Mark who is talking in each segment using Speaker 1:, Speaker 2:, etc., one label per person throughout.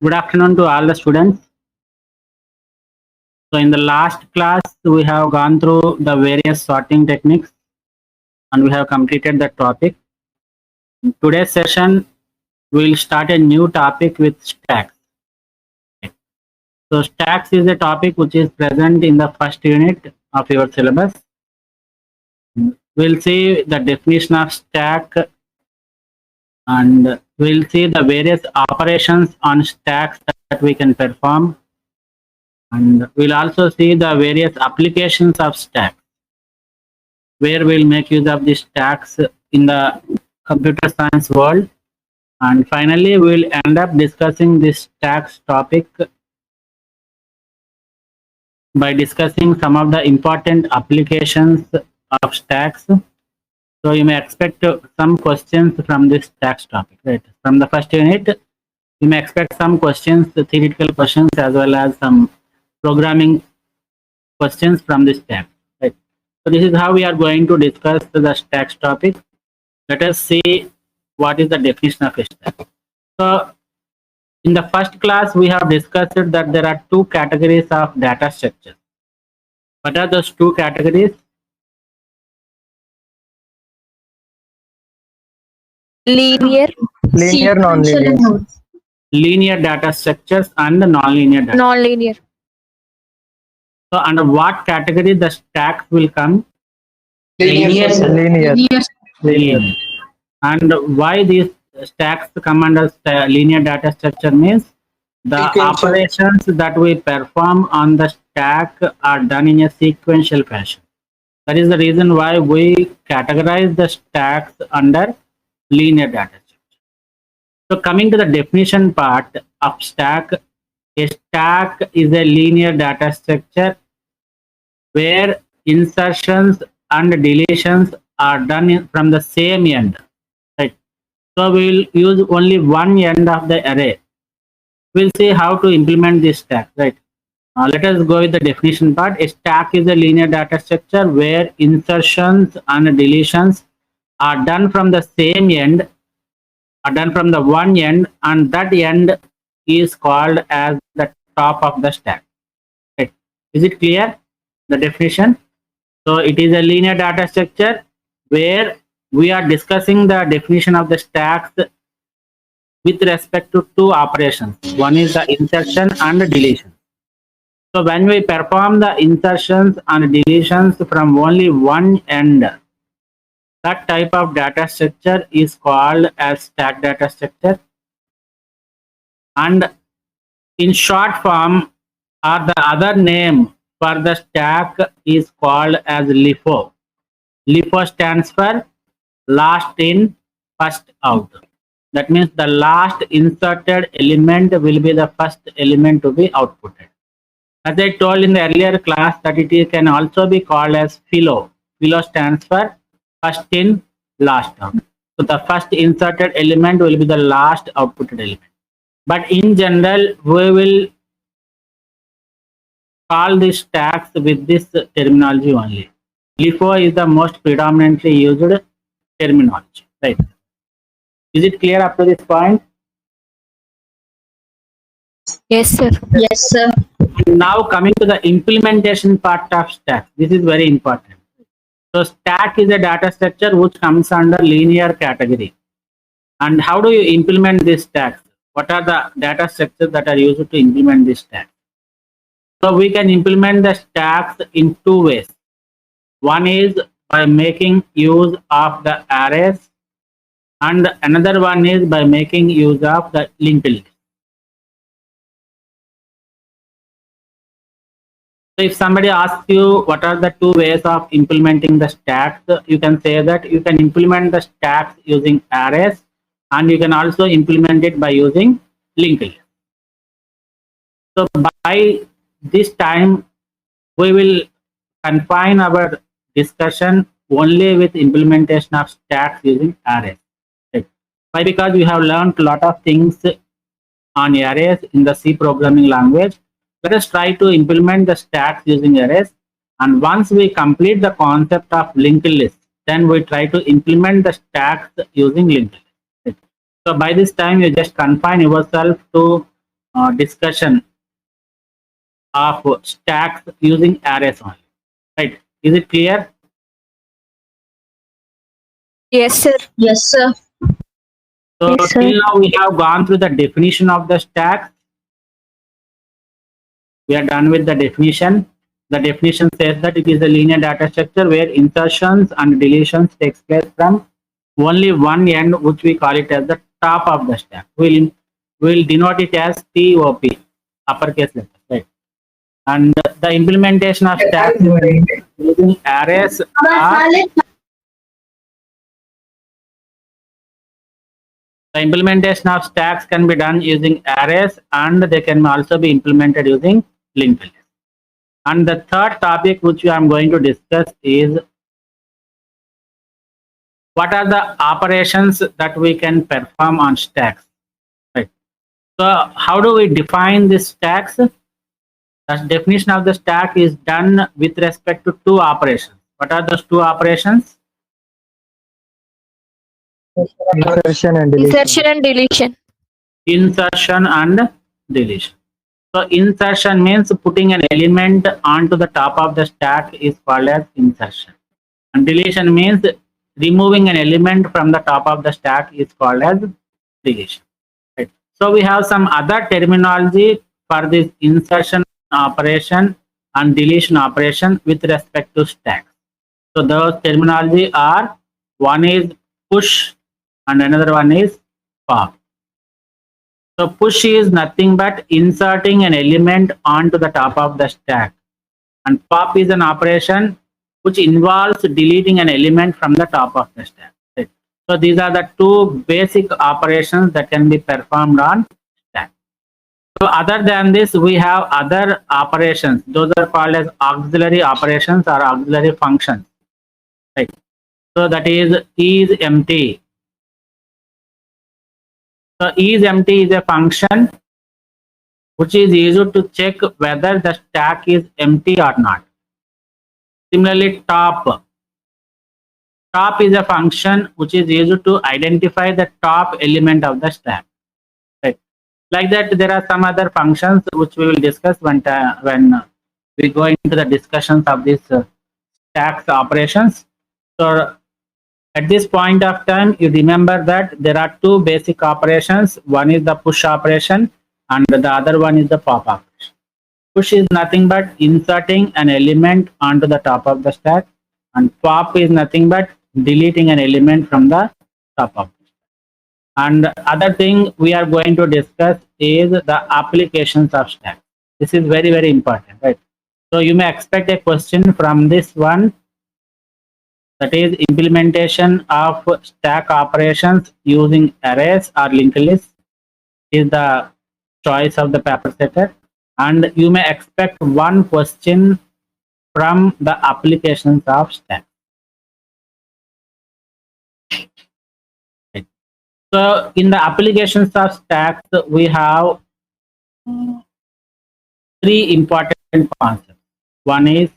Speaker 1: Good afternoon to all the students. So in the last class, we have gone through the various sorting techniques and we have completed the topic. In today's session, we will start a new topic with stacks. So stacks is a topic which is present in the first unit of your syllabus. We'll see the definition of stack and we'll see the various operations on stacks that we can perform. And we'll also see the various applications of stacks, where we'll make use of the stacks in the computer science world. And finally, we'll end up discussing this stacks topic by discussing some of the important applications of stacks. So you may expect some questions from this stacks topic, right? From the first unit, you may expect some questions, theoretical questions, as well as some programming questions from this stack, right? So this is how we are going to discuss the stacks topic. Let us see what is the definition of a stack. So in the first class, we have discussed that there are two categories of data structures. What are those two categories?
Speaker 2: Linear,
Speaker 3: non-linear.
Speaker 1: Linear data structures and the non-linear data.
Speaker 2: non-linear,
Speaker 1: So under what category the stacks will come?
Speaker 3: Linear.
Speaker 1: Linear. And why these stacks come under linear data structure means the operations that we perform on the stack are done in a sequential fashion. That is the reason why we categorize the stacks under linear data structure. So coming to the definition part of stack, a stack is a linear data structure where insertions and deletions are done from the same end, right? So we will use only one end of the array. We'll see how to implement this stack, right? Let us go with the definition part. A stack is a linear data structure where insertions and deletions are done from the same end, are done from the one end, and that end is called as the top of the stack, right? Is it clear, the definition? So it is a linear data structure where we are discussing the definition of the stacks with respect to two operations. One is the insertion and the deletion. So when we perform the insertions and deletions from only one end, that type of data structure is called as stack data structure. And in short form, or the other name for the stack is called as LIFO. LIFO stands for last in, first out. That means the last inserted element will be the first element to be outputted. As I told in the earlier class that it can also be called as FILO. FILO stands for first in, last out. So the first inserted element will be the last outputted element. But in general, we will call these stacks with this terminology only. LIFO is the most predominantly used terminology, right? Is it clear up to this point?
Speaker 2: yes sir.
Speaker 3: Yes, sir.
Speaker 1: Now coming to the implementation part of stack. This is very important. So stack is a data structure which comes under linear category. And how do you implement this stack? What are the data structures that are used to implement this stack? So we can implement the stacks in two ways. One is by making use of the arrays, and another one is by making use of the linked list. So if somebody asks you what are the two ways of implementing the stacks, you can say that you can implement the stacks using arrays, and you can also implement it by using linked list. So by this time, we will confine our discussion only with implementation of stacks using arrays. Right? Why? Because we have learned a lot of things on arrays in the C programming language. Let us try to implement the stacks using arrays. And once we complete the concept of linked list, then we try to implement the stacks using linked list. Right? So by this time, you just confine yourself to discussion of stacks using arrays only. Right? Is it clear?
Speaker 2: Yes, sir.
Speaker 3: Yes, sir.
Speaker 1: So
Speaker 2: Yes, sir.
Speaker 1: till now we have gone through the definition of the stack. We are done with the definition. The definition says that it is a linear data structure where insertions and deletions takes place from only one end, which we call it as the top of the stack. We'll denote it as TOP, uppercase letter, right? And the implementation of stacks using arrays are the implementation of stacks can be done using arrays, and they can also be implemented using linked list. And the third topic which I am going to discuss is what are the operations that we can perform on stacks. Right. So how do we define these stacks? The definition of the stack is done with respect to two operations. What are those two operations?
Speaker 4: Insertion and deletion.
Speaker 2: Insertion and deletion.
Speaker 1: Insertion and deletion. So insertion means putting an element onto the top of the stack is called as insertion. And deletion means removing an element from the top of the stack is called as deletion. Right. So we have some other terminology for this insertion operation and deletion operation with respect to stacks. So those terminology are, one is push and another one is pop. So push is nothing but inserting an element onto the top of the stack, and pop is an operation which involves deleting an element from the top of the stack. Right. So these are the two basic operations that can be performed on stack. So other than this, we have other operations. Those are called as auxiliary operations or auxiliary functions. Right. So that is empty. So isEmpty is a function which is used to check whether the stack is empty or not. Similarly, top is a function which is used to identify the top element of the stack. Right. Like that, there are some other functions which we will discuss when we go into the discussions of these stacks operations. So at this point of time, you remember that there are two basic operations. One is the push operation and the other one is the pop operation. Push is nothing but inserting an element onto the top of the stack, and pop is nothing but deleting an element from the top of the stack. And other thing we are going to discuss is the applications of stack. This is very, very important, right? So you may expect a question from this one, that is implementation of stack operations using arrays or linked lists is the choice of the paper setter, and you may expect one question from the applications of stack. So in the applications of stacks, we have three important concepts. One is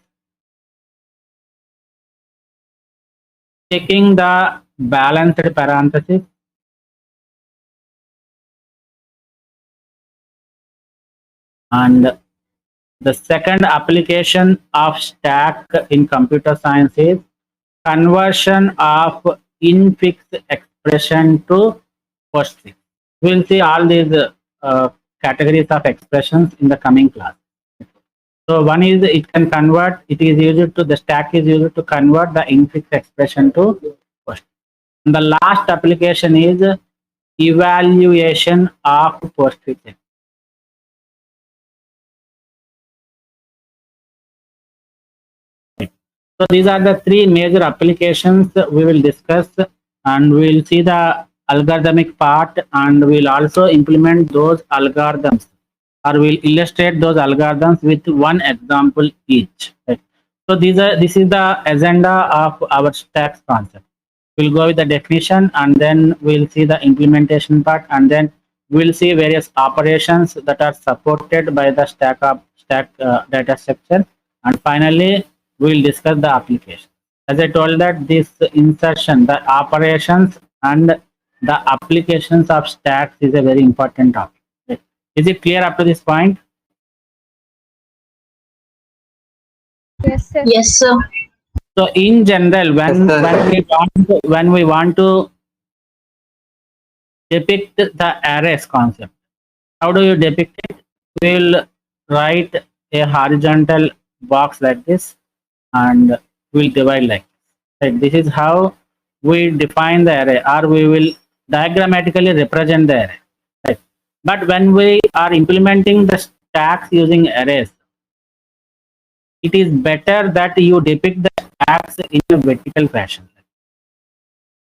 Speaker 1: checking the balanced parenthesis. And the second application of stack in computer science is conversion of infix expression to postfix. We'll see all these categories of expressions in the coming class. So one is it can convert, the stack is used to convert the infix expression to postfix. And the last application is evaluation of postfix. So these are the three major applications we will discuss, and we will see the algorithmic part, and we will also implement those algorithms, or we will illustrate those algorithms with one example each. Right? So this is the agenda of our stacks concept. We'll go with the definition, and then we'll see the implementation part, and then we'll see various operations that are supported by the stack data structure, and finally we'll discuss the application. As I told that this insertion, the operations and the applications of stacks is a very important topic. Right? Is it clear up to this point?
Speaker 2: Yes, sir.
Speaker 3: Yes, sir.
Speaker 1: So in general, when we want to depict the arrays concept, how do you depict it? We'll write a horizontal box like this, and we'll divide like this. Right? This is how we define the array, or we will diagrammatically represent the array. Right? But when we are implementing the stacks using arrays, it is better that you depict the stacks in a vertical fashion.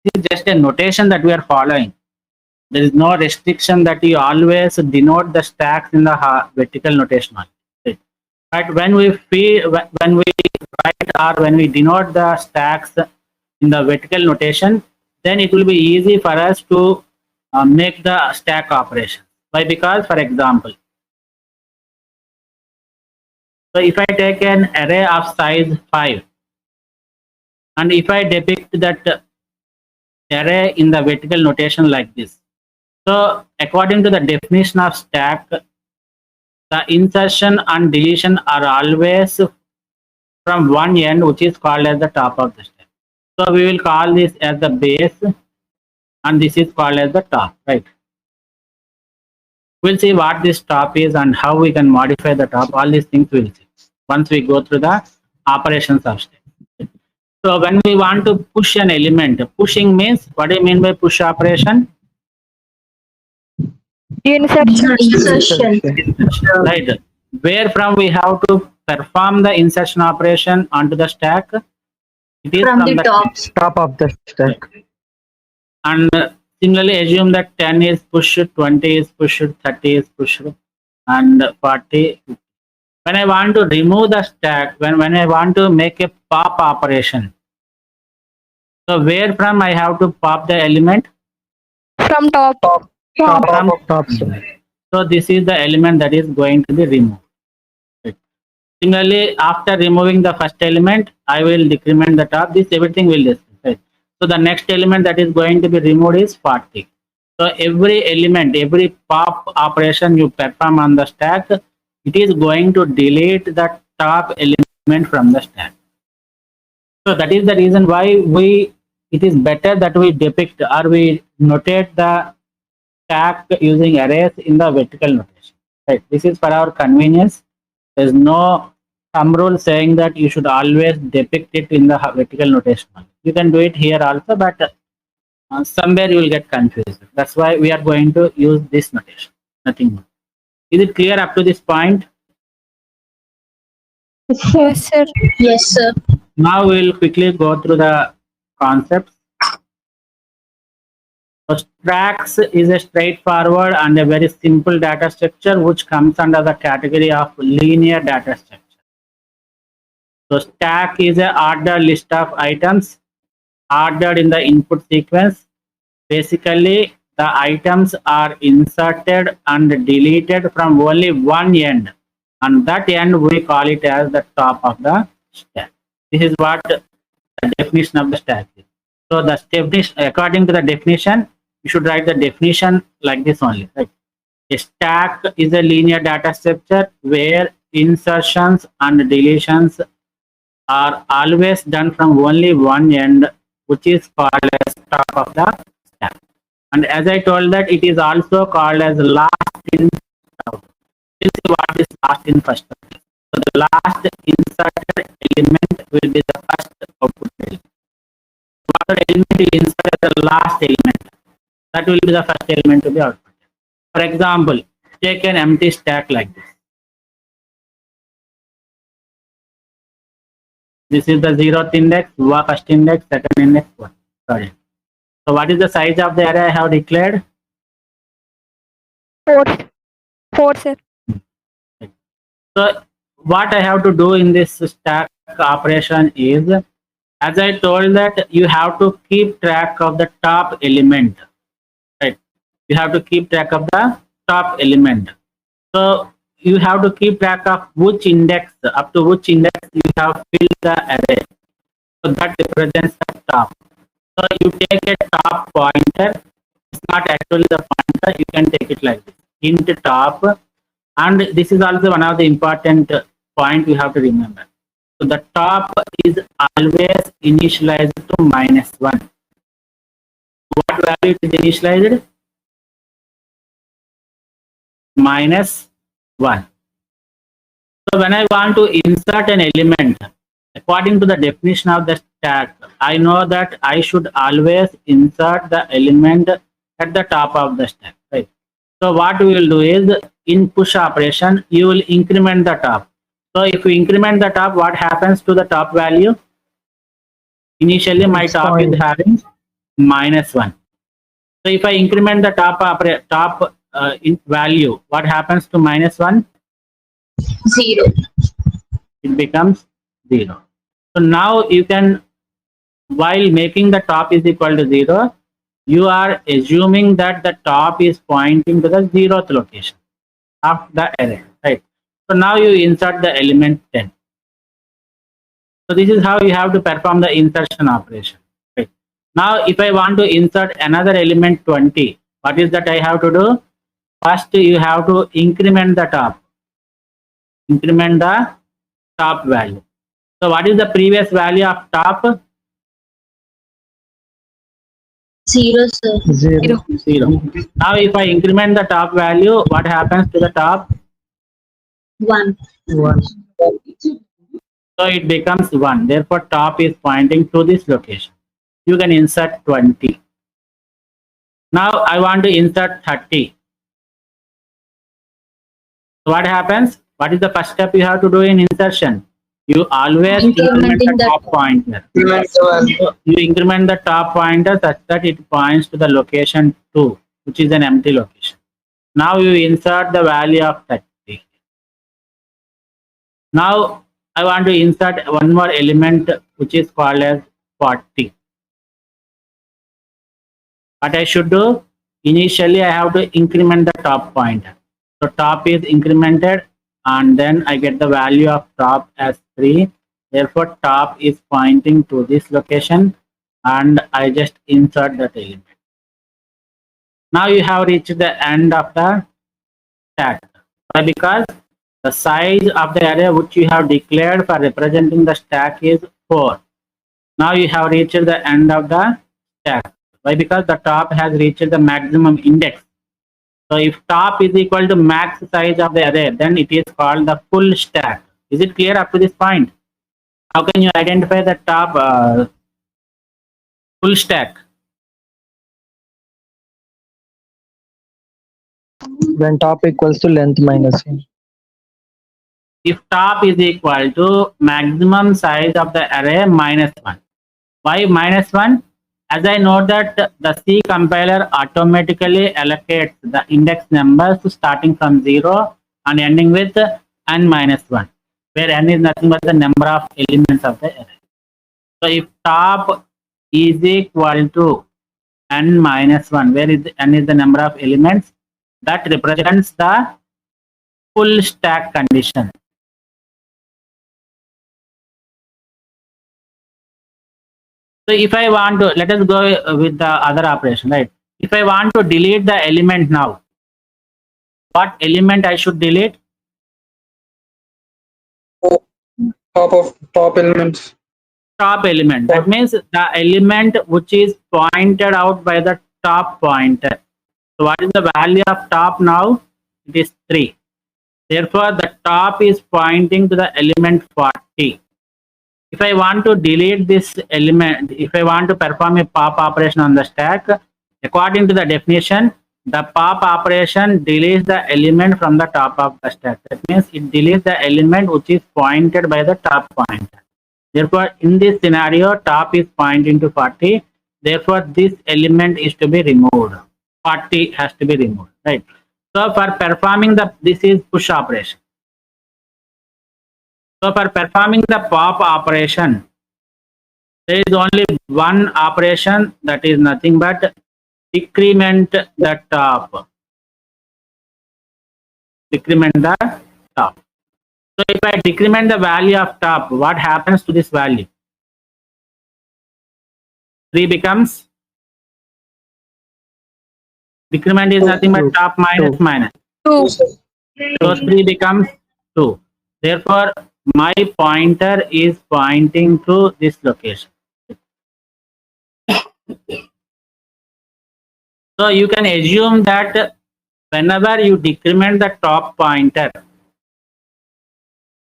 Speaker 1: This is just a notation that we are following. There is no restriction that you always denote the stacks in the vertical notation. Right? But when we write or when we denote the stacks in the vertical notation, then it will be easy for us to make the stack operation. Why? Because, for example, so if I take an array of size 5, and if I depict that array in the vertical notation like this, so according to the definition of stack, the insertion and deletion are always from one end, which is called as the top of the stack. So we will call this as the base, and this is called as the top, right? We'll see what this top is and how we can modify the top. All these things we'll see once we go through the operations of stack. So when we want to push an element, pushing means, what do you mean by push operation?
Speaker 2: Insertion.
Speaker 3: Insertion.
Speaker 1: Right. Where from we have to perform the insertion operation onto the stack? It is
Speaker 3: From the top.
Speaker 4: Top of the stack.
Speaker 1: And similarly, assume that 10 is pushed, 20 is pushed, 30 is pushed, and 40. When I want to remove the stack, when I want to make a pop operation, so where from I have to pop the element?
Speaker 2: From top.
Speaker 4: Top stack.
Speaker 1: So this is the element that is going to be removed. Right. Similarly, after removing the first element, I will decrement the top. This everything will discuss. Right. So the next element that is going to be removed is 40. So every element, every pop operation you perform on the stack, it is going to delete the top element from the stack. So that is the reason why it is better that we depict or we notate the stack using arrays in the vertical notation. Right. This is for our convenience. There is no thumb rule saying that you should always depict it in the vertical notation. You can do it here also, but somewhere you will get confused. That's why we are going to use this notation. Nothing more. Is it clear up to this point?
Speaker 2: Yes, sir.
Speaker 3: Yes, sir.
Speaker 1: Now we will quickly go through the concepts. So stacks is a straightforward and a very simple data structure which comes under the category of linear data structure. So stack is an ordered list of items ordered in the input sequence. Basically, the items are inserted and deleted from only one end, and that end we call it as the top of the stack. This is what the definition of the stack is. So the definition, according to the definition, you should write the definition like this only. Right? A stack is a linear data structure where insertions and deletions are always done from only one end, which is called as top of the stack. And as I told that, it is also called as last in first out. This is what is last in first out. So the last inserted element will be the first output element. What element you insert as the last element, that will be the first element to be output. For example, take an empty stack like this. This is the 0th index, first index, second index, third index. So what is the size of the array I have declared?
Speaker 2: 4. 4, sir.
Speaker 1: So what I have to do in this stack operation is, as I told that you have to keep track of the top element, right? You have to keep track of the top element. So you have to keep track of which index, up to which index you have filled the array. So that represents the top. So you take a top pointer. It's not actually the pointer. You can take it like this. int top, and this is also one of the important point we have to remember. So the top is always initialized to -1. What value it is initialized? -1. So when I want to insert an element, according to the definition of the stack, I know that I should always insert the element at the top of the stack, right? So what we will do is, in push operation, you will increment the top. So if you increment the top, what happens to the top value? Initially, my
Speaker 4: It's
Speaker 1: top is
Speaker 4: fine.
Speaker 1: having -1. So if I increment the top value, what happens to -1?
Speaker 3: 0.
Speaker 1: It becomes 0. So now you can, while making the top is equal to 0, you are assuming that the top is pointing to the 0th location of the array, right? So now you insert the element 10. So this is how you have to perform the insertion operation, right? Now if I want to insert another element 20, what is that I have to do? First you have to increment the top. Increment the top value. So what is the previous value of top?
Speaker 3: 0, sir.
Speaker 4: 0.
Speaker 1: 0. Now if I increment the top value, what happens to the top?
Speaker 3: 1.
Speaker 4: 1.
Speaker 1: So it becomes 1. Therefore top is pointing to this location. You can insert 20. Now I want to insert 30. So what happens? What is the first step you have to do in insertion? You always increment the
Speaker 3: Incrementing the
Speaker 1: top pointer. So you increment the top pointer such that it points to the location 2, which is an empty location. Now you insert the value of 30. Now I want to insert one more element which is called as 40. What I should do? Initially I have to increment the top pointer. So top is incremented and then I get the value of top as 3. Therefore top is pointing to this location and I just insert that element. Now you have reached the end of the stack. Why? Because the size of the array which you have declared for representing the stack is 4. Now you have reached the end of the stack. Why? Because the top has reached the maximum index. So if top is equal to max size of the array, then it is called the full stack. Is it clear up to this point? How can you identify the top full stack?
Speaker 4: When top equals to length -1.
Speaker 1: If top is equal to maximum size of the array -1. Why -1? As I know that the C compiler automatically allocates the index numbers starting from 0 and ending with n-1, where n is nothing but the number of elements of the array. So if top is equal to n-1, where is n is the number of elements, that represents the full stack condition. So if I want to, let us go with the other operation, right? If I want to delete the element now, what element I should delete?
Speaker 5: Top elements.
Speaker 1: Top element. That means the element which is pointed out by the top pointer. So what is the value of top now? It is 3. Therefore, the top is pointing to the element 40. If I want to delete this element, if I want to perform a pop operation on the stack, according to the definition, the pop operation deletes the element from the top of the stack. That means it deletes the element which is pointed by the top pointer. Therefore, in this scenario, top is pointing to 40. Therefore, this element is to be removed. 40 has to be removed, right? So for performing this is push operation. So for performing the pop operation, there is only one operation, that is nothing but decrement the top. Decrement the top. So if I decrement the value of top, what happens to this value? 3 becomes, decrement is nothing but top minus minus.
Speaker 2: 2.
Speaker 1: So 3 becomes 2. Therefore, my pointer is pointing to this location. So you can assume that whenever you decrement the top pointer,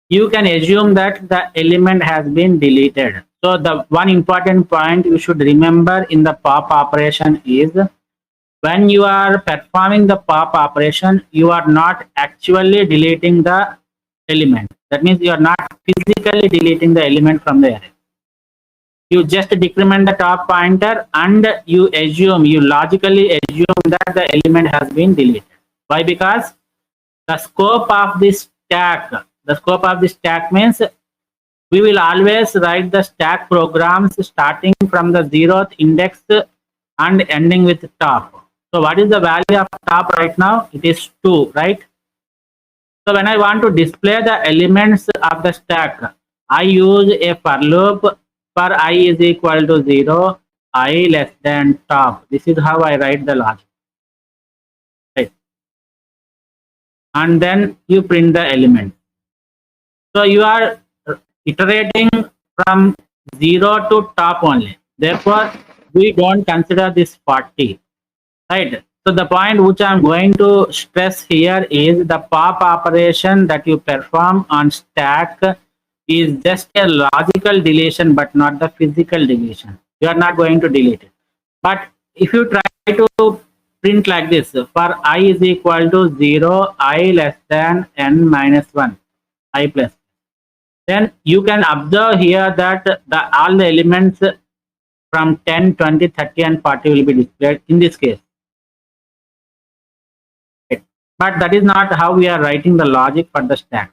Speaker 1: you can assume that the element has been deleted. So the one important point you should remember in the pop operation is when you are performing the pop operation, you are not actually deleting the element. That means you are not physically deleting the element from the array. You just decrement the top pointer and you logically assume that the element has been deleted. Why? Because the scope of this stack means we will always write the stack programs starting from the 0th index and ending with top. So what is the value of top right now? It is 2, right? So when I want to display the elements of the stack, I use a for loop for I is equal to 0, I less than top. This is how I write the logic. Right. And then you print the element. So you are iterating from 0 to top only. Therefore, we don't consider this 40. Right. So the point which I'm going to stress here is the pop operation that you perform on stack is just a logical deletion, but not the physical deletion. You are not going to delete it. But if you try to print like this, for I is equal to 0, I less than n minus 1, I plus, then you can observe here that all the elements from 10, 20, 30 and 40 will be displayed in this case. But that is not how we are writing the logic for the stack.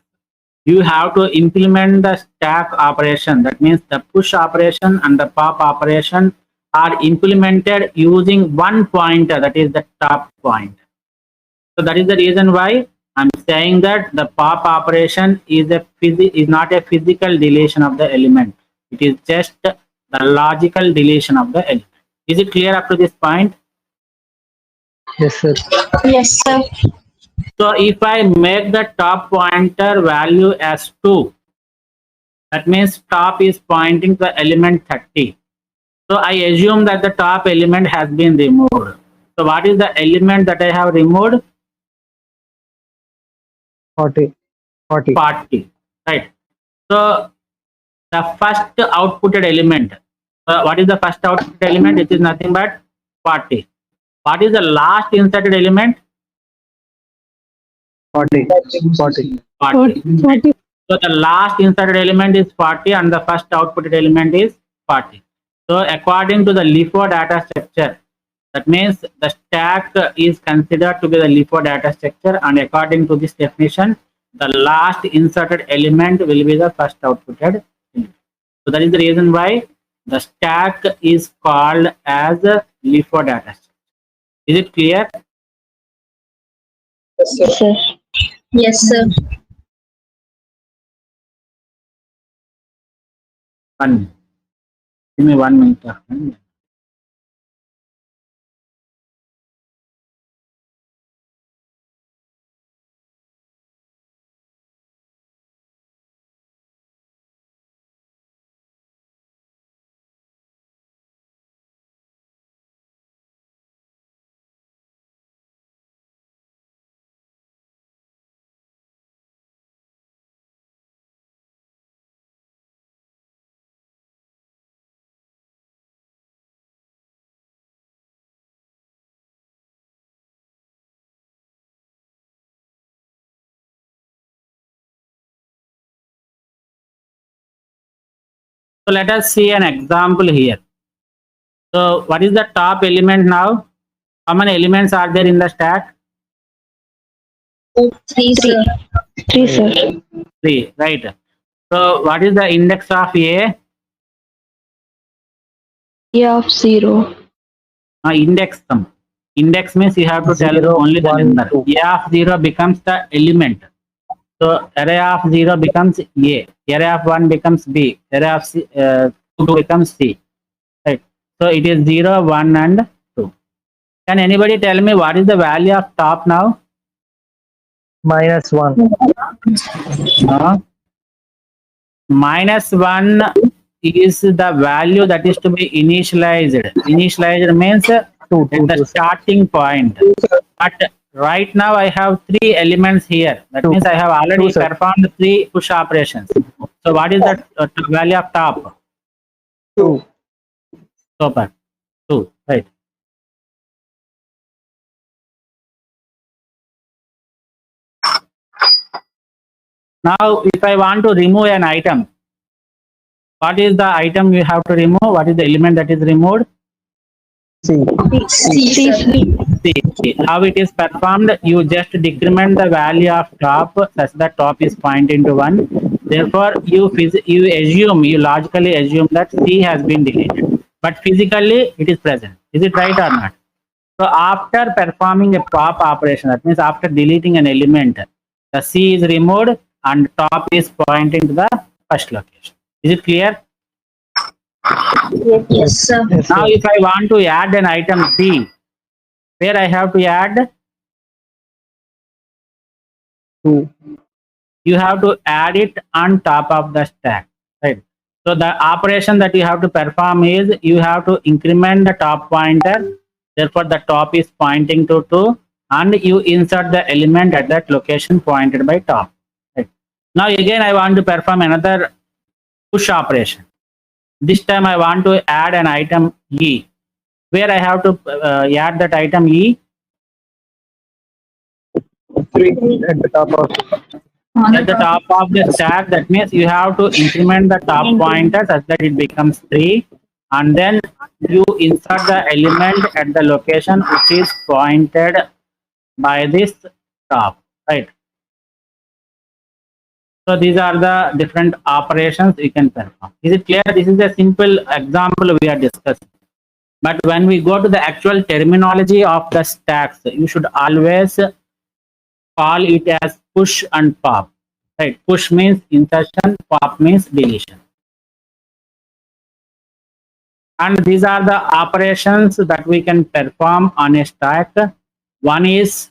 Speaker 1: You have to implement the stack operation. That means the push operation and the pop operation are implemented using one pointer, that is the top point. So that is the reason why I'm saying that the pop operation is not a physical deletion of the element. It is just the logical deletion of the element. Is it clear up to this point?
Speaker 4: Yes, sir.
Speaker 3: Yes, sir.
Speaker 1: So if I make the top pointer value as 2, that means top is pointing to the element 30. So I assume that the top element has been removed. So what is the element that I have removed?
Speaker 4: 40.
Speaker 1: 40. Right. So the first outputted element. What is the first outputted element? It is nothing but 40. What is the last inserted element?
Speaker 4: 40.
Speaker 1: 40. So the last inserted element is 40 and the first outputted element is 40. So according to the LIFO data structure, that means the stack is considered to be the LIFO data structure, and according to this definition, the last inserted element will be the first outputted element. So that is the reason why the stack is called as a LIFO data structure. Is it clear?
Speaker 3: Yes, sir. Yes, sir.
Speaker 1: Give me 1 minute. So let us see an example here. So what is the top element now? How many elements are there in the stack?
Speaker 3: 3, sir.
Speaker 2: 3, sir.
Speaker 1: 3, right? So what is the index of A?
Speaker 2: A of 0.
Speaker 1: Index sum. Index means you have to tell
Speaker 4: 0,
Speaker 1: only the
Speaker 4: 1,
Speaker 1: number.
Speaker 4: 2.
Speaker 1: A of 0 becomes the element. So array of 0 becomes A. Array of 1 becomes B. Array of 2 becomes C. Right. So it is 0, 1 and 2. Can anybody tell me what is the value of top now?
Speaker 4: -1.
Speaker 1: -1 is the value that is to be initialized. Initialized means at the starting point. But right now I have 3 elements here. That means I have already performed 3 push operations. So what is the value of top?
Speaker 4: 2.
Speaker 1: Super. 2. Right. Now, if I want to remove an item, what is the item you have to remove? What is the element that is removed?
Speaker 4: C.
Speaker 3: C, sir.
Speaker 1: See, how it is performed, you just decrement the value of top such that top is pointing to 1. Therefore, you logically assume that C has been deleted. But physically, it is present. Is it right or not? So after performing a pop operation, that means after deleting an element, the C is removed and top is pointing to the first location. Is it clear?
Speaker 3: Yes, sir.
Speaker 4: Yes,
Speaker 1: Now,
Speaker 4: sir.
Speaker 1: if I want to add an item C, where I have to add?
Speaker 4: 2.
Speaker 1: You have to add it on top of the stack, right? So the operation that you have to perform is you have to increment the top pointer. Therefore, the top is pointing to 2, and you insert the element at that location pointed by top. Right? Now again, I want to perform another push operation. This time I want to add an item E. Where I have to add that item E?
Speaker 4: 3 at the top of
Speaker 1: At the top of the stack. That means you have to increment the top pointer such that it becomes 3, and then you insert the element at the location which is pointed by this top, right? So these are the different operations you can perform. Is it clear? This is a simple example we are discussing. But when we go to the actual terminology of the stacks, you should always call it as push and pop. Right? Push means insertion, pop means deletion. And these are the operations that we can perform on a stack. One is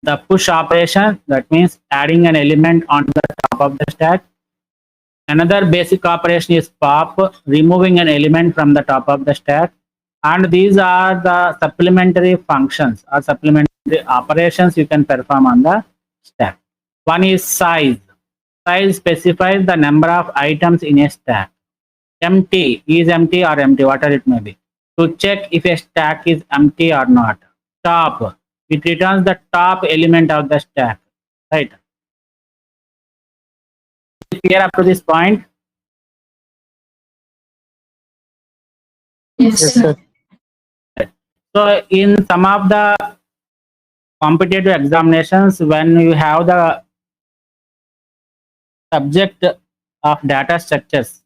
Speaker 1: the push operation, that means adding an element on the top of the stack. Another basic operation is pop, removing an element from the top of the stack. And these are the supplementary functions or supplementary operations you can perform on the stack. One is size. Size specifies the number of items in a stack. Empty is empty or empty, whatever it may be. To check if a stack is empty or not. Top. It returns the top element of the stack. Right. Clear up to this point?
Speaker 3: Yes,
Speaker 4: Yes,
Speaker 3: sir.
Speaker 4: sir.
Speaker 1: So in some of the competitive examinations, when you have the subject of data structures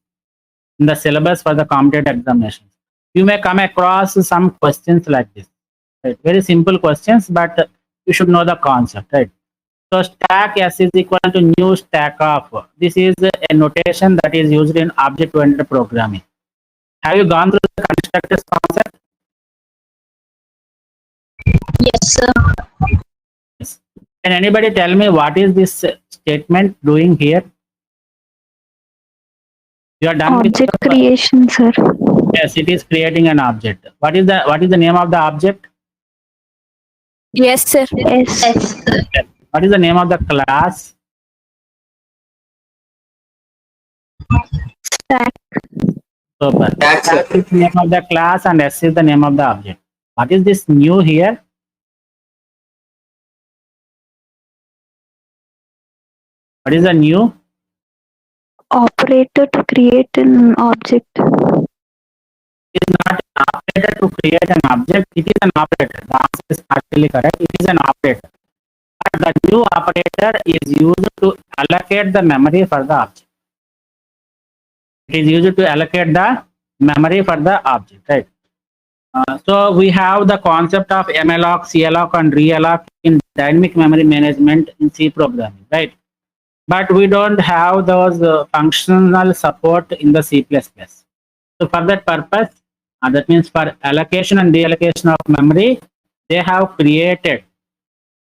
Speaker 1: in the syllabus for the competitive examinations, you may come across some questions like this. Right? Very simple questions, but you should know the concept, right? So stack S is equal to new stack of. This is a notation that is used in object-oriented programming. Have you gone through the constructors concept?
Speaker 3: Yes, sir.
Speaker 1: Yes. Can anybody tell me what is this statement doing here? You are done
Speaker 2: Object
Speaker 1: with the,
Speaker 2: creation, sir.
Speaker 1: yes, it is creating an object. What is the name of the object?
Speaker 5: Yes, sir.
Speaker 2: S.
Speaker 3: Yes, sir.
Speaker 1: What is the name of the class?
Speaker 2: Stack.
Speaker 1: Super. Stack is the name of the class and S is the name of the object. What is this new here? What is the new?
Speaker 2: Operator to create an object.
Speaker 1: It is not an operator to create an object. It is an operator. The answer is partially correct. It is an operator. But the new operator is used to allocate the memory for the object. It is used to allocate the memory for the object, right? So we have the concept of malloc, calloc, and realloc in dynamic memory management in C programming, right? But we don't have those functional support in the C++. So for that purpose, that means for allocation and deallocation of memory, they have created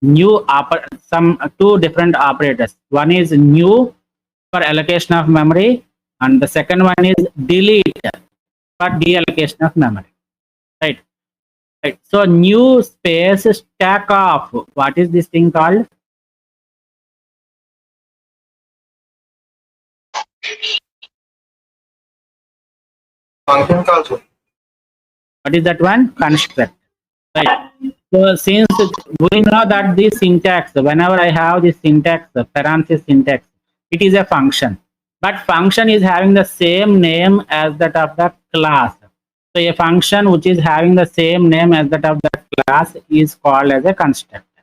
Speaker 1: new two different operators. One is new for allocation of memory, and the second one is delete for deallocation of memory. Right. Right. So new space stack off. What is this thing called?
Speaker 4: Function calls.
Speaker 1: What is that one? Construct. Right. So since we know that this syntax, whenever I have this syntax, parenthesis syntax, it is a function. But function is having the same name as that of the class. So a function which is having the same name as that of the class is called as a constructor.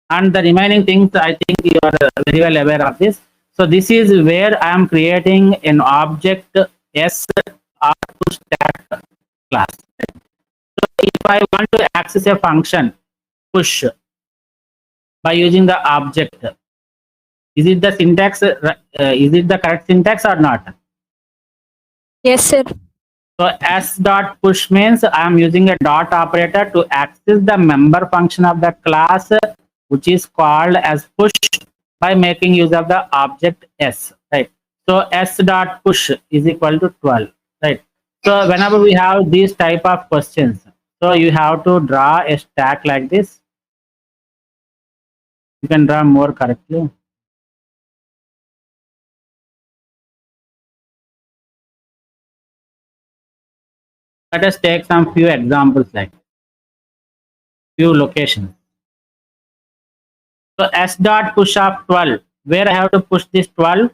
Speaker 1: And the remaining things, I think you are very well aware of this. So this is where I am creating an object S or to stack class. So if I want to access a function push by using the object, is it the syntax? Is it the correct syntax or not?
Speaker 5: Yes, sir.
Speaker 1: So S dot push means I am using a dot operator to access the member function of the class, which is called as push by making use of the object S. Right. So S dot push is equal to 12. Right. So whenever we have these type of questions, so you have to draw a stack like this. You can draw more correctly. Let us take some few examples like few locations. So S dot push of 12, where I have to push this 12?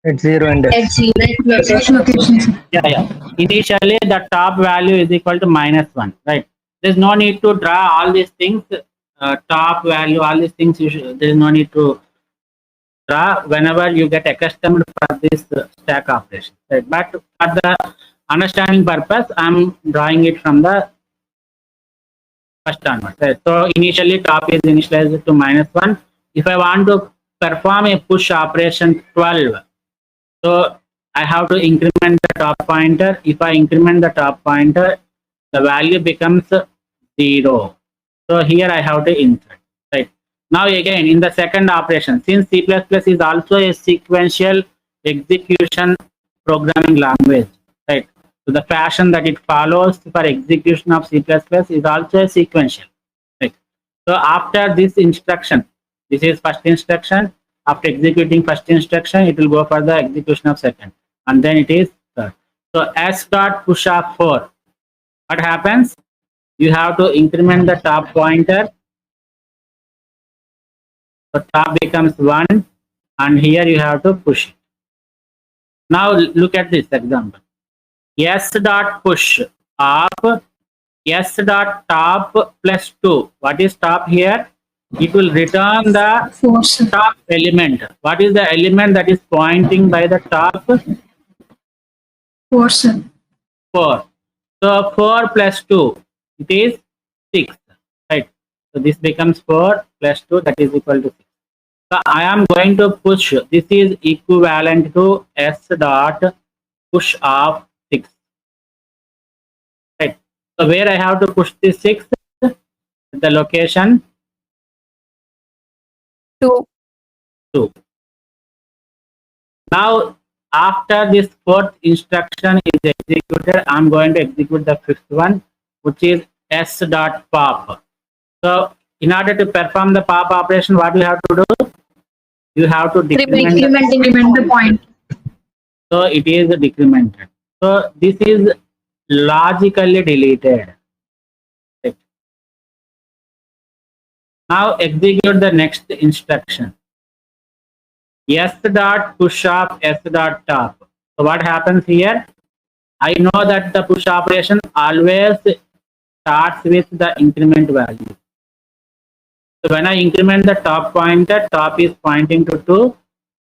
Speaker 4: It's 0 and
Speaker 3: At 0 location.
Speaker 1: Yeah. Initially, the top value is equal to -1, right? There's no need to draw all these things, top value, all these things. There's no need to draw whenever you get accustomed for this stack operation, right? But for the understanding purpose, I'm drawing it from the first onwards. Right? So initially, top is initialized to -1. If I want to perform a push operation 12, so I have to increment the top pointer. If I increment the top pointer, the value becomes 0. So here I have to insert. Right. Now again, in the second operation, since C++ is also a sequential execution programming language, right? So the fashion that it follows for execution of C++ is also a sequential. Right. So after this instruction, this is first instruction. After executing first instruction, it will go for the execution of second, and then it is third. So S dot push of 4. What happens? You have to increment the top pointer. So top becomes 1, and here you have to push it. Now look at this example. S dot push of S dot top plus 2. What is top here? It will return the top element. What is the element that is pointing by the top?
Speaker 3: 4, sir.
Speaker 1: 4. So 4 plus 2, it is 6. Right. So this becomes 4 plus 2, that is equal to 6. So I am going to push. This is equivalent to S dot push of 6. Right. So where I have to push this 6? The location
Speaker 5: 2.
Speaker 1: 2. Now, after this fourth instruction is executed, I'm going to execute the fifth one, which is S dot pop. So, in order to perform the pop operation, what you have to do? You have to decrement
Speaker 3: the point.
Speaker 1: So, it is decremented. So, this is logically deleted. Right. Now, execute the next instruction. S dot push of S dot top. So what happens here? I know that the push operation always starts with the increment value. So when I increment the top pointer, top is pointing to 2.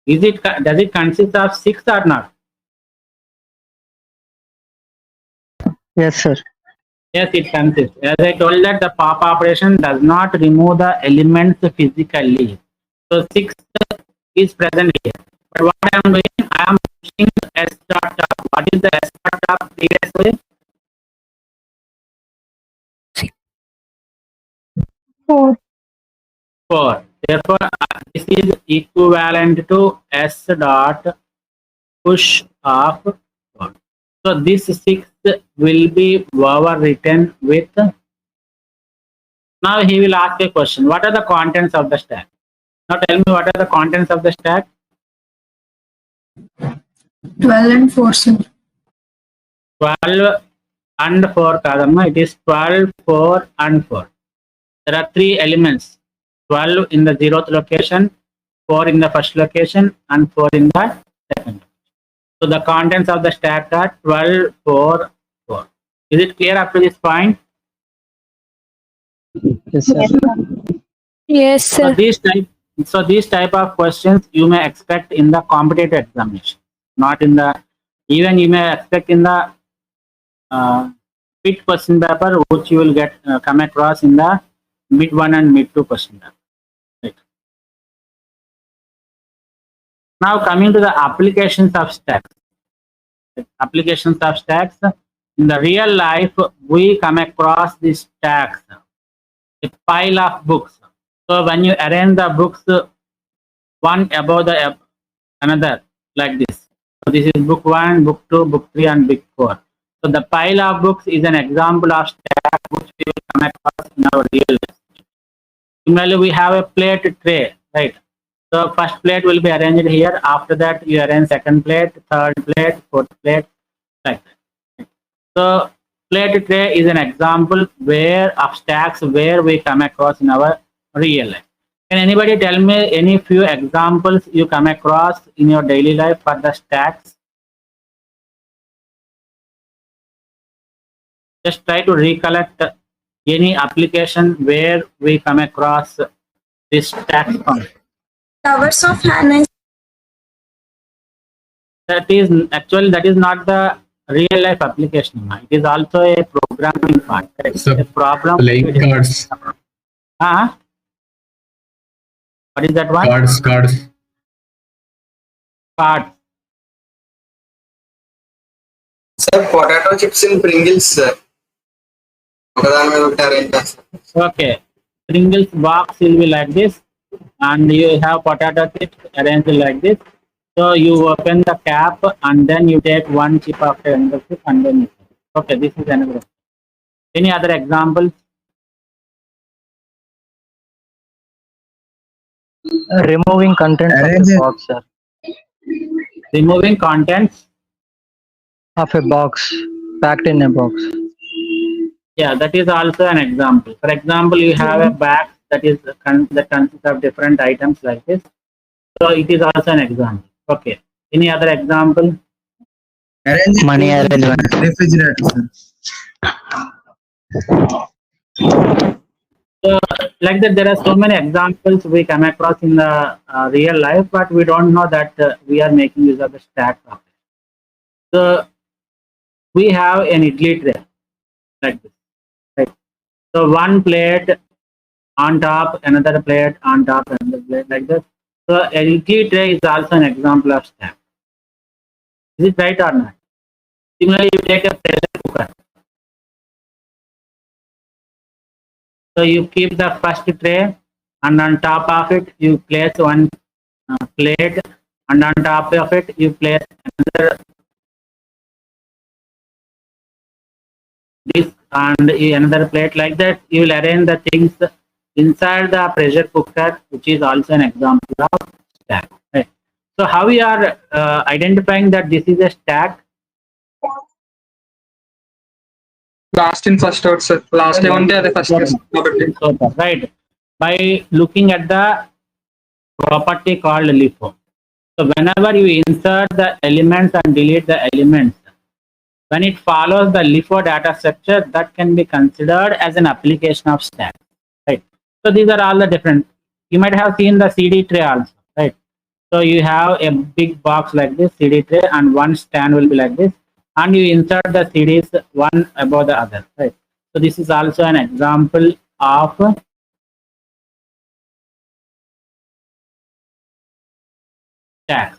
Speaker 1: Does it consist of 6 or not?
Speaker 4: Yes, sir.
Speaker 1: Yes, it consists. As I told that the pop operation does not remove the elements physically. So 6 is present here. But what I am doing, I am pushing S dot top. What is the S dot top previously?
Speaker 5: 4.
Speaker 1: 4. Therefore, this is equivalent to S dot push of 4. So this 6 will be overwritten with. Now he will ask a question. What are the contents of the stack? Now tell me what are the contents of the stack?
Speaker 3: 12 and 4, sir.
Speaker 1: 12 and 4 kadamma. It is 12, 4 and 4. There are 3 elements. 12 in the 0th location, 4 in the first location and 4 in the second. So the contents of the stack are 12, 4, 4. Is it clear up to this point?
Speaker 4: Yes, sir.
Speaker 5: Yes, sir.
Speaker 1: So these type of questions you may expect in the competitive examination, not in the, even you may expect in the fit question paper, which you will get come across in the mid 1 and mid 2 question paper. Right. Now coming to the applications of stacks. Applications of stacks. In the real life, we come across these stacks, a pile of books. So when you arrange the books one above the another like this. So this is book 1, book 2, book 3 and book 4. So the pile of books is an example of stack which we will come across in our real life. Similarly, we have a plate tray, right? So first plate will be arranged here. After that, you arrange second plate, third plate, fourth plate, like that. So plate tray is an example where of stacks where we come across in our real life. Can anybody tell me any few examples you come across in your daily life for the stacks? Just try to recollect any application where we come across this stacks function.
Speaker 6: Towers of Hanoi.
Speaker 1: That is not the real life application. It is also a programming part.
Speaker 7: So
Speaker 1: a problem.
Speaker 7: playing cards.
Speaker 1: What is that one?
Speaker 7: Cards.
Speaker 1: Cards.
Speaker 4: Sir, potato chips in Pringles, sir.
Speaker 1: Okay. Pringles box will be like this, and you have potato chips arranged like this. So you open the cap and then you take one chip after another chip and then you. Okay, this is another. Any other examples?
Speaker 4: Removing contents of the box, sir.
Speaker 1: Removing contents.
Speaker 4: Of a box, packed in a box.
Speaker 1: Yeah, that is also an example. For example, you have a bag that consists of different items like this. So it is also an example. Okay. Any other example?
Speaker 4: Money arrangement.
Speaker 7: Refrigerator, sir.
Speaker 1: So like that, there are so many examples we come across in the real life, but we don't know that we are making use of the stack of it. So we have an idli tray like this. Right. So one plate on top, another plate on top, another plate like this. So an idli tray is also an example of stack. Is it right or not? Similarly, you take a pressure cooker. So you keep the first tray, and on top of it you place one plate, and on top of it you place another this and another plate like that. You will arrange the things inside the pressure cooker, which is also an example of stack. Right. So how we are identifying that this is a stack?
Speaker 8: Last in first out, sir. Last one day the first is
Speaker 1: right, by looking at the property called LIFO. So whenever you insert the elements and delete the elements, when it follows the LIFO data structure, that can be considered as an application of stack. Right. So these are all the different. You might have seen the CD tray also. Right. So you have a big box like this CD tray, and one stand will be like this, and you insert the CDs one above the other. Right. So this is also an example of stack.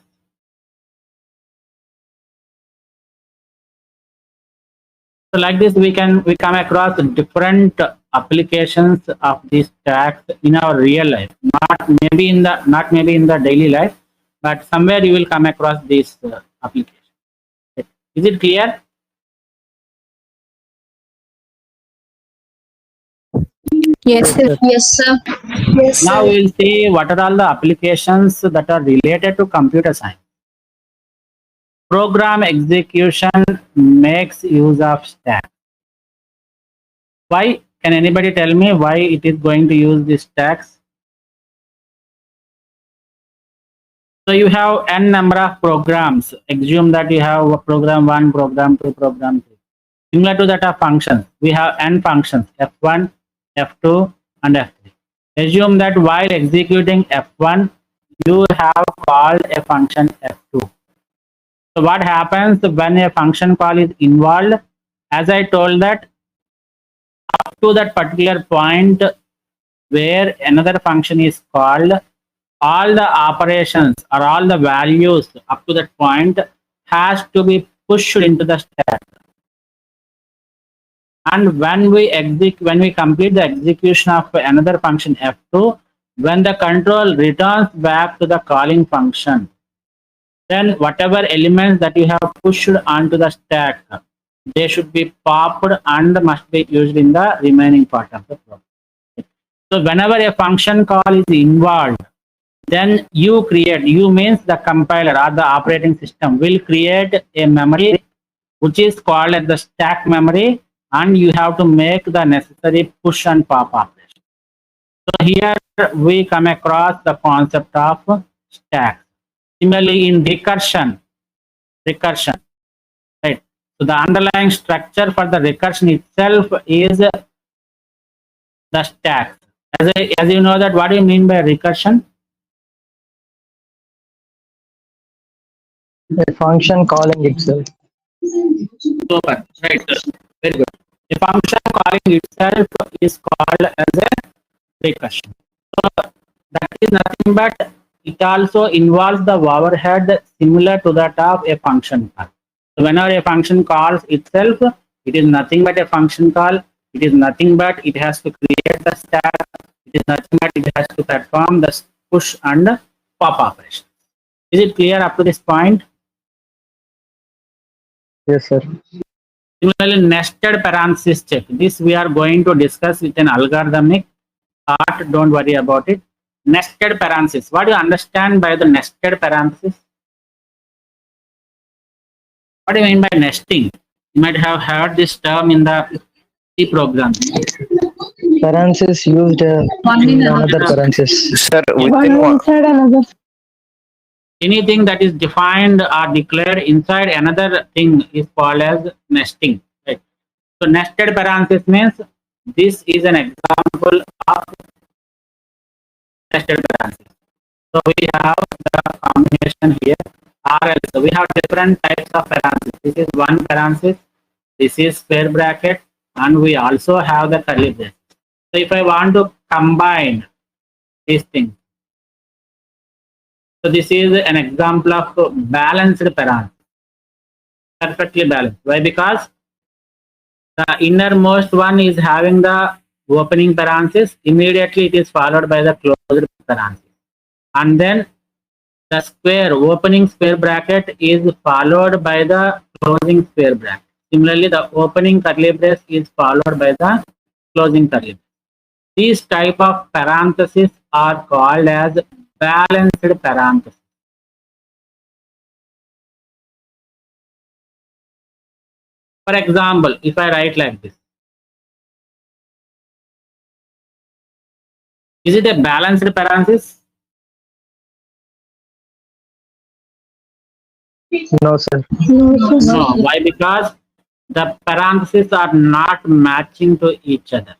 Speaker 1: So like this, we come across different applications of these stacks in our real life, not maybe in the daily life, but somewhere you will come across these applications. Is it clear?
Speaker 5: Yes, sir.
Speaker 3: Yes, sir.
Speaker 6: Yes,
Speaker 1: Now
Speaker 6: sir.
Speaker 1: we will see what are all the applications that are related to computer science. Program execution makes use of stack. Why? Can anybody tell me why it is going to use these stacks? So you have n number of programs. Assume that you have a program 1, program 2, program 3. Similar to that of functions, we have n functions, f1, f2, and f3. Assume that while executing f1, you have called a function f2. So what happens when a function call is involved? As I told that, up to that particular point where another function is called, all the operations or all the values up to that point has to be pushed into the stack. And when we complete the execution of another function f2, when the control returns back to the calling function, then whatever elements that you have pushed onto the stack, they should be popped and must be used in the remaining part of the program. So whenever a function call is involved, then you means the compiler or the operating system will create a memory which is called as the stack memory, and you have to make the necessary push and pop operation. So here we come across the concept of stack. Similarly, in recursion, right? So the underlying structure for the recursion itself is the stack. As you know that, what do you mean by recursion?
Speaker 4: A function calling itself.
Speaker 1: Super, right? Very good. A function calling itself is called as a recursion. So that is nothing but it also involves the overhead similar to that of a function call. So whenever a function calls itself, it is nothing but a function call. It is nothing but it has to create the stack. It is nothing but it has to perform the push and pop operation. Is it clear up to this point?
Speaker 4: Yes, sir.
Speaker 1: Similarly, nested parenthesis check. This we are going to discuss with an algorithmic part. Don't worry about it. Nested parenthesis. What do you understand by the nested parenthesis? What do you mean by nesting? You might have heard this term in the C program.
Speaker 4: Parenthesis used in another parenthesis.
Speaker 9: Sir, within one.
Speaker 1: Anything that is defined or declared inside another thing is called as nesting. Right? So nested parenthesis means this is an example of nested parenthesis. So we have the combination here, or else we have different types of parenthesis. This is one parenthesis, this is square bracket, and we also have the curly braces. So if I want to combine these things, so this is an example of balanced parenthesis, perfectly balanced. Why? Because the innermost one is having the opening parenthesis, immediately it is followed by the closed parenthesis. And then the opening square bracket is followed by the closing square bracket. Similarly, the opening curly brace is followed by the closing curly brace. These type of parentheses are called as balanced parentheses. For example, if I write like this, is it a balanced parenthesis?
Speaker 4: No, sir.
Speaker 1: No. Why? Because the parentheses are not matching to each other.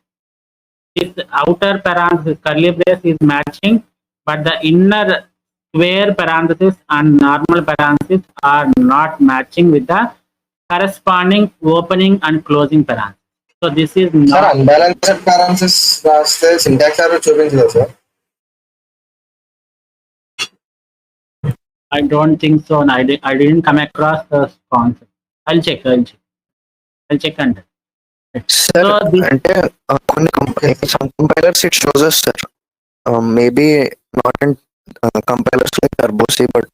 Speaker 1: This outer parenthesis, curly brace, is matching, but the inner square parenthesis and normal parenthesis are not matching with the corresponding opening and closing parenthesis. So this is
Speaker 9: Sir,
Speaker 1: not.
Speaker 9: unbalanced parenthesis రాస్తే syntax error చూపించలేదు sir.
Speaker 1: I don't think so. I didn't come across the concept. I'll check and
Speaker 10: Sir,
Speaker 1: So this,
Speaker 10: అంటే some compilers it shows us, sir. Maybe not in compilers like Turbo C, but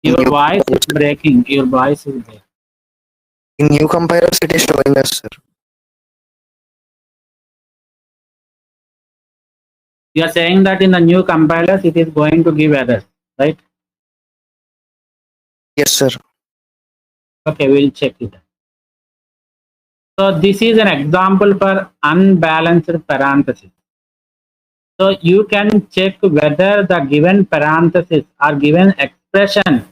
Speaker 1: your
Speaker 10: new
Speaker 1: voice is breaking. Your voice is breaking.
Speaker 10: in new compilers it is showing us, sir.
Speaker 1: You are saying that in the new compilers it is going to give errors, right?
Speaker 10: Yes, sir.
Speaker 1: Okay, we'll check it. So this is an example for unbalanced parenthesis. So you can check whether the given parenthesis or given expression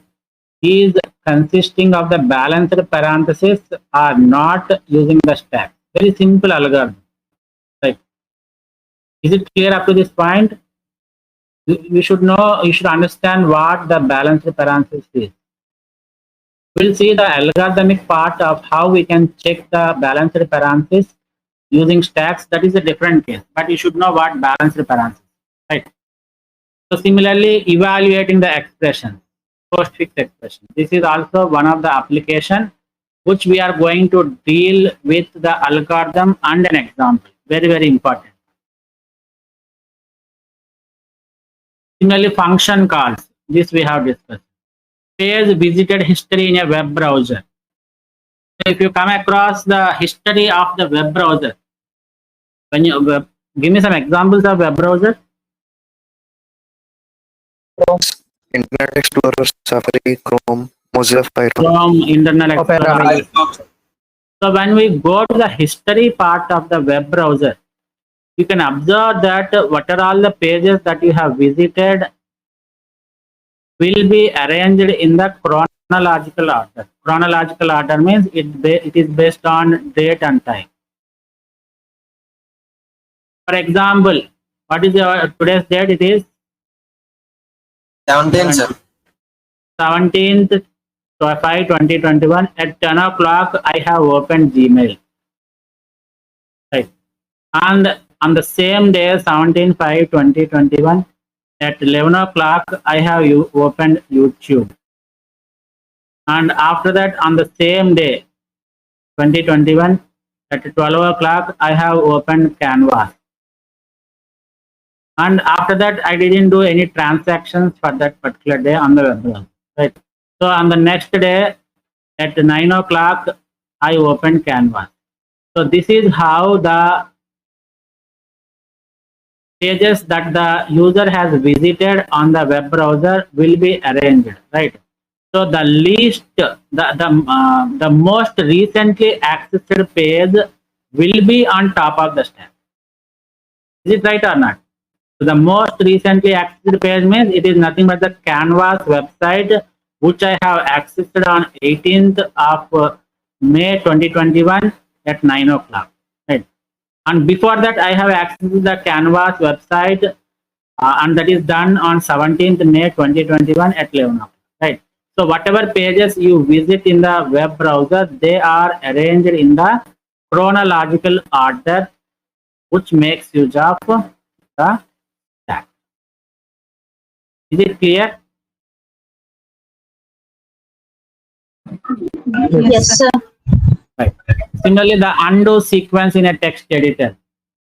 Speaker 1: is consisting of the balanced parenthesis or not using the stack. Very simple algorithm. Right? Is it clear up to this point? You should know, you should understand what the balanced parenthesis is. We'll see the algorithmic part of how we can check the balanced parenthesis using stacks. That is a different case, but you should know what balanced parenthesis, right? So similarly, evaluating the expression, postfix expression. This is also one of the application which we are going to deal with the algorithm and an example. Very, very important. Similarly, function calls. This we have discussed. Page visited history in a web browser. If you come across the history of the web browser, when you give me some examples of web browser.
Speaker 10: Internet Explorer, Safari, Chrome, Mozilla Firefox.
Speaker 1: Chrome, Internet Explorer.
Speaker 4: Firefox.
Speaker 1: So when we go to the history part of the web browser, you can observe that what are all the pages that you have visited will be arranged in the chronological order. Chronological order means it is based on date and time. For example, what is today's date? It is
Speaker 9: 17, sir.
Speaker 1: 17th 5 2021 at 10 o'clock. I have opened Gmail. Right. And on the same day, 17 5 2021 at 11 o'clock, I have opened YouTube. And after that, on the same day, 2021 at 12 o'clock, I have opened Canvas. And after that, I didn't do any transactions for that particular day on the web browser. Right. So on the next day at 9 o'clock, I opened Canvas. So this is how the pages that the user has visited on the web browser will be arranged, right? So the least, the most recently accessed page will be on top of the stack. Is it right or not? So the most recently accessed page means it is nothing but the Canvas website, which I have accessed on 18th of May 2021 at 9 o'clock. Right? And before that, I have accessed the Canvas website, and that is done on 17th May 2021 at 11 o'clock. Right? So whatever pages you visit in the web browser, they are arranged in the chronological order, which makes use of the stack. Is it clear?
Speaker 5: Yes, sir.
Speaker 1: Right. Similarly, the undo sequence in a text editor.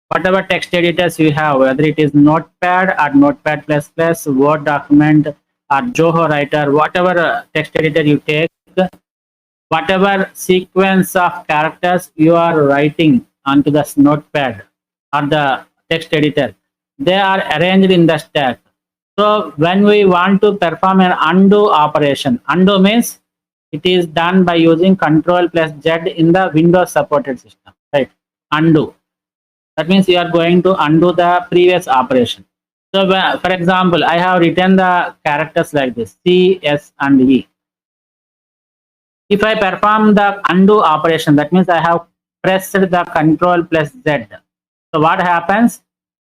Speaker 1: Whatever text editors you have, whether it is Notepad or Notepad++, Word document or Zoho Writer, whatever text editor you take, whatever sequence of characters you are writing onto the Notepad or the text editor, they are arranged in the stack. So when we want to perform an undo operation, undo means it is done by using Ctrl+Z in the Windows supported system, right? Undo. That means you are going to undo the previous operation. So for example, I have written the characters like this, C, S, and E. If I perform the undo operation, that means I have pressed the Ctrl+Z. So what happens?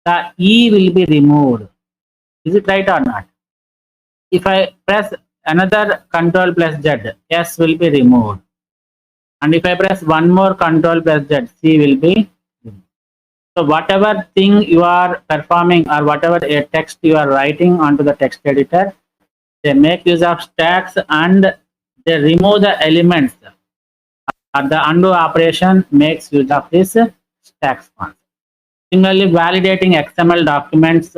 Speaker 1: The E will be removed. Is it right or not? If I press another Ctrl+Z, S will be removed. And if I press one more Ctrl+Z, C will be removed. So whatever thing you are performing or whatever a text you are writing onto the text editor, they make use of stacks and they remove the elements the undo operation makes use of this stacks concept. Similarly, validating XML documents,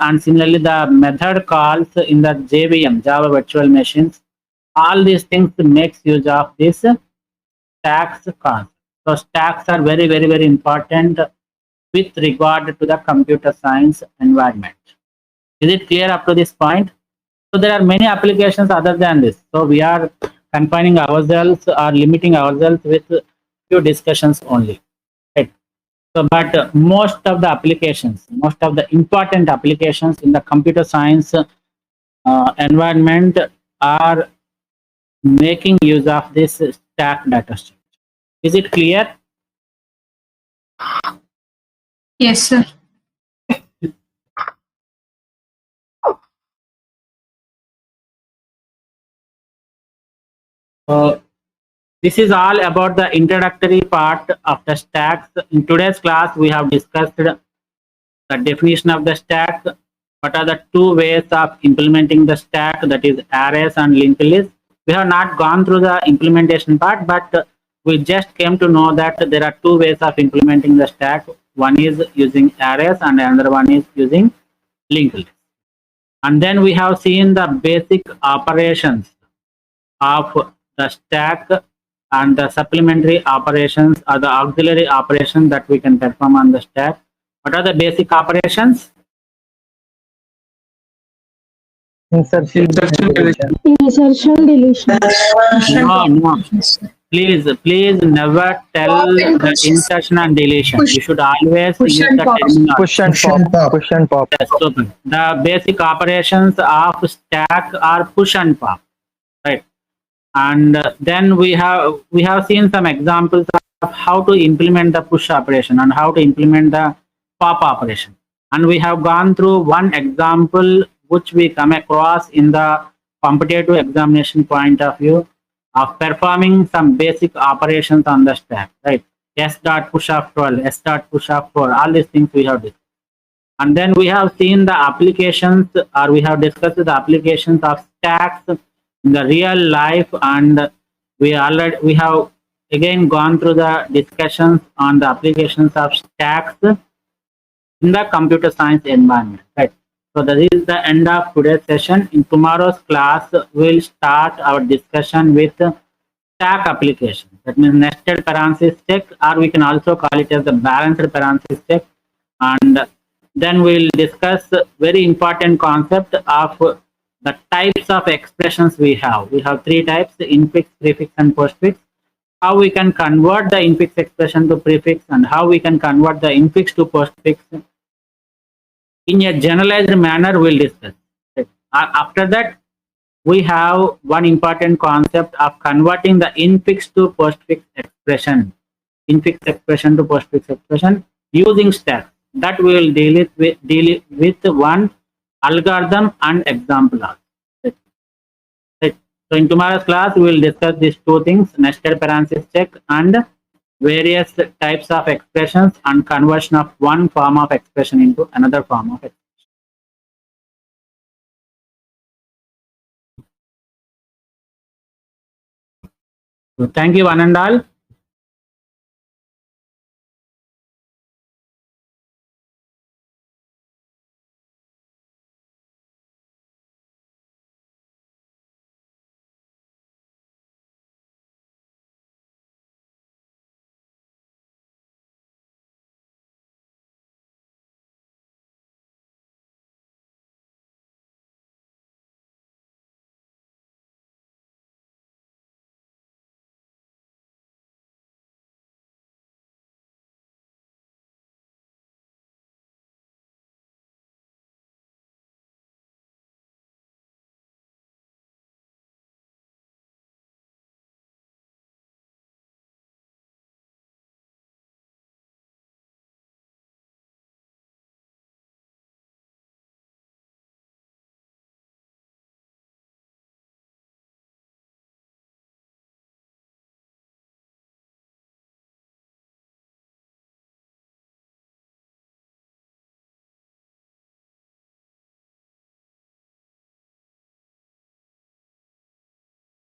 Speaker 1: and similarly the method calls in the JVM, Java Virtual Machines. All these things makes use of this stacks concept. So stacks are very, very, very important with regard to the computer science environment. Is it clear up to this point? So there are many applications other than this. So we are confining ourselves or limiting ourselves with few discussions only. Right? So, but most of the applications, most of the important applications in the computer science environment are making use of this stack data structure. Is it clear?
Speaker 3: Yes, sir.
Speaker 1: This is all about the introductory part of the stacks. In today's class, we have discussed the definition of the stack. What are the two ways of implementing the stack, that is arrays and linked lists. We have not gone through the implementation part, but we just came to know that there are two ways of implementing the stack. One is using arrays and another one is using linked lists. And then we have seen the basic operations of the stack and the supplementary operations or the auxiliary operations that we can perform on the stack. What are the basic operations?
Speaker 4: Insertion, deletion.
Speaker 5: Insertion, deletion.
Speaker 1: No. Please never tell the insertion and deletion. You should always
Speaker 3: Push
Speaker 1: use
Speaker 3: and
Speaker 1: the
Speaker 3: pop.
Speaker 1: terminology.
Speaker 4: Push and pop. Push and pop.
Speaker 1: Yes, super. The basic operations of stack are push and pop, right? And then we have seen some examples of how to implement the push operation and how to implement the pop operation. And we have gone through one example which we come across in the competitive examination point of view of performing some basic operations on the stack, right? S dot push of 12, S dot push of 4, all these things we have discussed. And then we have seen the applications, or we have discussed the applications of stacks in the real life, and we have again gone through the discussions on the applications of stacks in the computer science environment, right? So that is the end of today's session. In tomorrow's class, we'll start our discussion with stack application. That means nested parenthesis check, or we can also call it as the balanced parenthesis check. And then we'll discuss very important concept of the types of expressions we have. We have three types: infix, prefix, and postfix. How we can convert the infix expression to prefix, and how we can convert the infix to postfix. In a generalized manner, we'll discuss. After that, we have one important concept of converting the infix to postfix expression. Infix expression to postfix expression using stacks. That we will deal with one algorithm and example. So in tomorrow's class, we will discuss these two things: nested parenthesis check and various types of expressions and conversion of one form of expression into another form of expression. So thank you one and all.